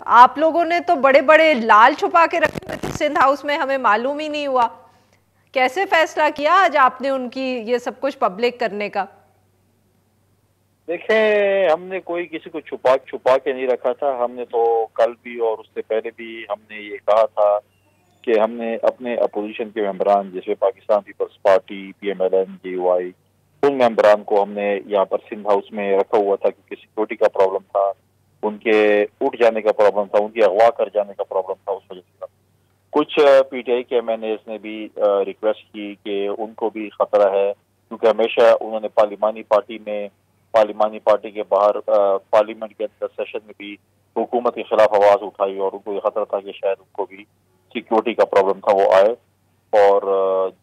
آپ لوگوں نے تو بڑے بڑے لال چھپا کے رکھے ہوئے تھے سندھ ہاؤس میں، ہمیں معلوم ہی نہیں ہوا. کیسے فیصلہ کیا آج آپ نے ان کی یہ سب کچھ پبلک کرنے کا؟ دیکھیں، ہم نے کوئی کسی کو چھپا کے نہیں رکھا تھا. ہم نے تو کل بھی اور اس سے پہلے بھی ہم نے یہ کہا تھا کہ ہم نے اپنے اپوزیشن کے ممبران جیسے Pakistan Peoples Party, P M L N, J U I, ان ممبران کو ہم نے یہاں پر سندھ ہاؤس میں رکھا ہوا تھا کیونکہ سیکورٹی کا پرابلم تھا، ان کے اٹھ جانے کا پرابلم تھا، ان کی اغوا کر جانے کا پرابلم تھا. اس وجہ سے کچھ پی ٹی آئی کے ایم این ایز نے بھی ریکویسٹ کی کہ ان کو بھی خطرہ ہے، کیونکہ ہمیشہ انہوں نے پارلیمانی پارٹی کے باہر پارلیمنٹ کے اندر سیشن میں بھی حکومت کے خلاف آواز اٹھائی، اور ان کو یہ خطرہ تھا کہ شاید ان کو بھی سیکیورٹی کا پرابلم تھا وہ آئے. اور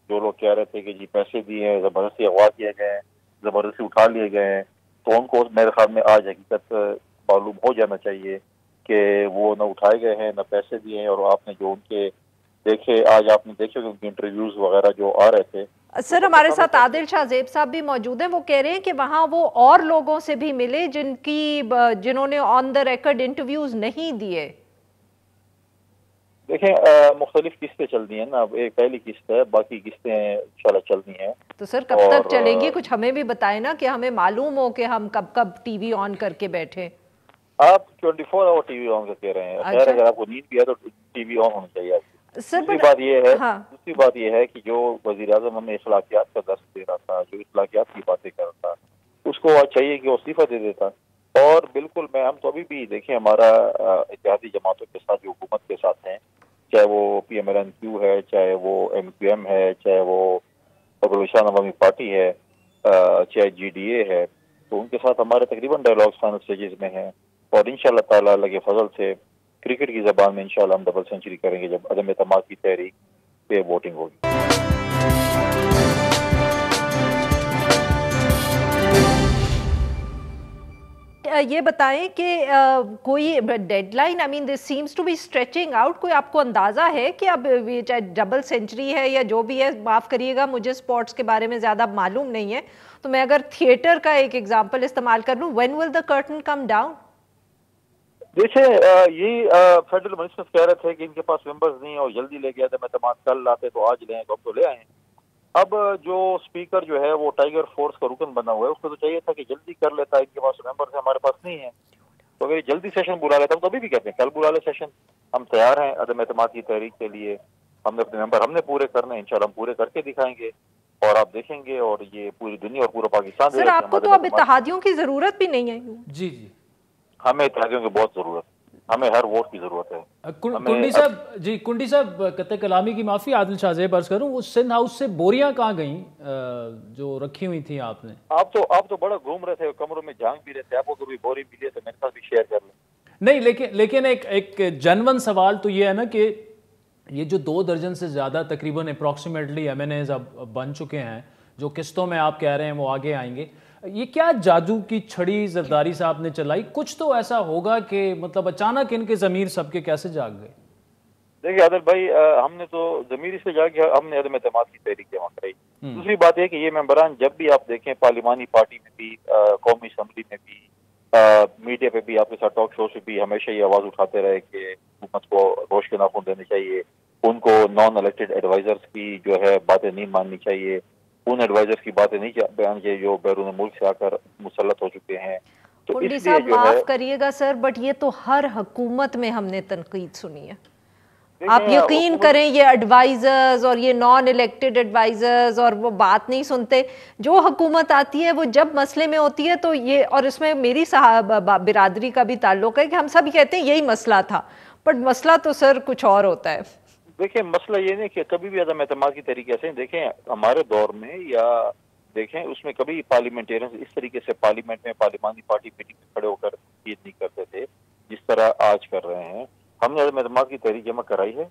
جو لوگ کہہ رہے تھے کہ جی پیسے دیے ہیں، زبردستی اغوا کیے گئے ہیں، زبردستی اٹھا لیے گئے ہیں، تو ان کو میرے خیال میں آج حقیقت معلوم ہو جانا چاہیے کہ وہ نہ اٹھائے گئے ہیں نہ پیسے دیے ہیں. اور آپ نے جو ان کے دیکھے، آج آپ نے دیکھے کہ ان کے انٹرویوز وغیرہ جو آ رہے تھے. سر ہمارے ساتھ عادل شاہ زیب صاحب بھی موجود ہیں، وہ کہہ رہے ہیں کہ وہاں وہ اور لوگوں سے بھی ملے جنہوں نے آن دا ریکارڈ انٹرویوز نہیں دیے. دیکھیں، مختلف قسطیں چلتی ہیں نا، اب ایک پہلی قسط ہے، باقی قسطیں انشاءاللہ چلتی ہیں. تو سر کب تک چلیں گی؟ کچھ ہمیں بھی بتائیں نا کہ ہمیں معلوم ہو کہ ہم کب کب ٹی وی آن کر کے بیٹھیں. آپ 24 آور ٹی وی آن کر کے رہے ہیں. خیر اگر آپ کو نیند بھی ہے تو ٹی وی آن ہونا چاہیے آپ کی. دوسری بات یہ ہے کہ جو وزیر اعظم ہمیں اخلاقیات کا درس دے رہا تھا، جو اخلاقیات کی باتیں کر رہا تھا، اس کو چاہیے کہ وہ استعفیٰ دے دیتا. اور بالکل ہم تو ابھی بھی دیکھیں ہمارا اتحادی جماعتوں کے ساتھ جو حکومت کے ساتھ ہیں، چاہے وہ پی ایم ایل این کیو ہے، چاہے وہ ایم کیو ایم ہے، چاہے وہ پاکستان عوامی پارٹی ہے، چاہے جی ڈی اے ہے، تو ان کے ساتھ ہمارے تقریباً ڈائیلاگز فائنل سٹیجز میں ہیں. اور انشاءاللہ تعالیٰ اللہ کے فضل سے کرکٹ کی زبان میں انشاءاللہ ہم ڈبل سینچری کریں گے جب عدم اعتماد کی تحریک پہ ووٹنگ ہوگی. یہ بتائیں کہ کوئی deadline, I mean this seems to be stretching out, کوئی آپ کو اندازہ ہے کہ اب یہ چاہے ڈبل سینچری ہے یا جو بھی ہے، معاف کریے گا مجھے سپورٹس کے بارے میں زیادہ معلوم نہیں ہے، تو میں اگر تھیٹر کا ایک ایگزامپل استعمال کر لوں، when will the curtain come down؟ دیکھیں، یہ فیڈرل منسٹر کہہ رہے تھے کہ ان کے پاس ممبرز نہیں اور جلدی لے گیا تھا، میں اعتماد کل لاتے تو آج لیں، تو ہم تو لے آئے ہیں. اب جو اسپیکر جو ہے وہ ٹائیگر فورس کا رکن بنا ہوا ہے، اس کو تو چاہیے تھا کہ جلدی کر لیتا. ان کے پاس ممبرز ہیں، ہمارے پاس نہیں ہے، تو اگر جلدی سیشن بلا لیتا ہم تو ابھی بھی کہتے ہیں کل بلا لے سیشن. ہم تیار ہیں عدم اعتماد کی تحریک کے لیے. ہم نے اپنے ممبر ہم نے پورے کرنے ہیں، انشاءاللہ ہم پورے کر کے دکھائیں گے، اور آپ دیکھیں گے اور یہ پوری دنیا اور پورا پاکستان. سر آپ کو تو اب اتحادیوں کی ضرورت بھی نہیں ہے. جی جی، ہمیں اتحادیوں کی بہت ضرورت، ہمیں ہر ووٹ کی ضرورت ہے. کنڈی صاحب قطع کلامی کی معافی، عادل شاہ زیب عرض کروں، اس سندھ ہاؤس سے بوریاں کہاں گئیں جو رکھی ہوئی تھیں آپ نے؟ آپ تو بڑا گھوم رہے تھے، کمروں میں جھانک بھی رہے تھے. آپ کو کوئی بوری ملی ہے تو میرے ساتھ بھی شیئر کر لیں. نہیں، لیکن ایک جنون سوال تو یہ ہے نا کہ یہ جو 2 درجن سے زیادہ تقریباً اپروکسیمیٹلی ایم این ایز اب بن چکے ہیں، جو قسطوں میں آپ کہہ رہے ہیں وہ آگے آئیں گے، یہ کیا جادو کی چھڑی زرداری صاحب نے چلائی؟ کچھ تو ایسا ہوگا کہ مطلب اچانک ان کے ضمیر سب کے کیسے جاگ گئے؟ دیکھیے عادل بھائی، ہم نے تو ضمیر سے جا کے ہم نے عدم اعتماد کی تحریک جمع کرائی. دوسری بات یہ کہ یہ ممبران جب بھی آپ دیکھیں پارلیمانی پارٹی میں بھی، قومی اسمبلی میں بھی، میڈیا پہ بھی، آپ کے ساتھ ٹاک شو سے بھی ہمیشہ یہ آواز اٹھاتے رہے کہ حکومت کو روش کے ناخن دینے چاہیے، ان کو نان الیکٹڈ ایڈوائزرز کی جو ہے باتیں نہیں ماننی چاہیے، ان ایڈوائزرز کی باتیں نہیں بیان چاہیے جو بیرون ملک سے آ کر مسلط ہو چکے ہیں. تو کنڈی اس لیے صاحب معاف کریے گا سر، بٹ یہ تو ہر حکومت میں ہم نے تنقید سنی ہے. آپ یقین کریں یہ ایڈوائزرز اور یہ نان الیکٹڈ ایڈوائزرز اور وہ بات نہیں سنتے. جو حکومت آتی ہے وہ جب مسئلے میں ہوتی ہے تو یہ، اور اس میں میری برادری کا بھی تعلق ہے کہ ہم سب کہتے ہیں یہی مسئلہ تھا، بٹ مسئلہ تو سر کچھ اور ہوتا ہے. دیکھیں مسئلہ یہ نہیں کہ کبھی بھی عدم اعتماد کی طریقے سے دیکھیں ہمارے دور میں، یا دیکھیں اس میں کبھی پارلیمنٹیرینز اس طریقے سے پارلیمنٹ میں پارلیمانی پارٹی میٹنگ میں کھڑے ہو کر یہ نہیں کرتے تھے جس طرح آج کر رہے ہیں. ہم نے عدم اعتماد کی تحریک جمع کرائی ہے.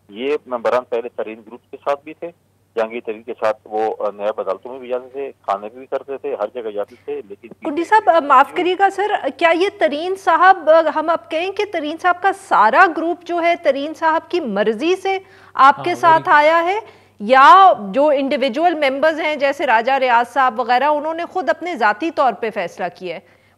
یہ ممبران پہلے ترین گروپ کے ساتھ بھی تھے، جہانگیر ترین کے ساتھ وہ نیاب عدالتوں میں بھی جاتے تھے، کھانے بھی کرتے تھے، ہر جگہ جاتے تھے. لیکن کنڈی صاحب معاف کریے گا سر، کیا یہ ترین صاحب، ہم اب کہیں کہ ترین صاحب کا سارا گروپ جو ہے ترین صاحب کی مرضی سے آپ کے ساتھ آیا ہے، یا جو انڈیویجول ممبرز ہیں جیسے راجہ ریاض صاحب وغیرہ انہوں نے خود اپنے ذاتی طور پہ فیصلہ کیا ہے؟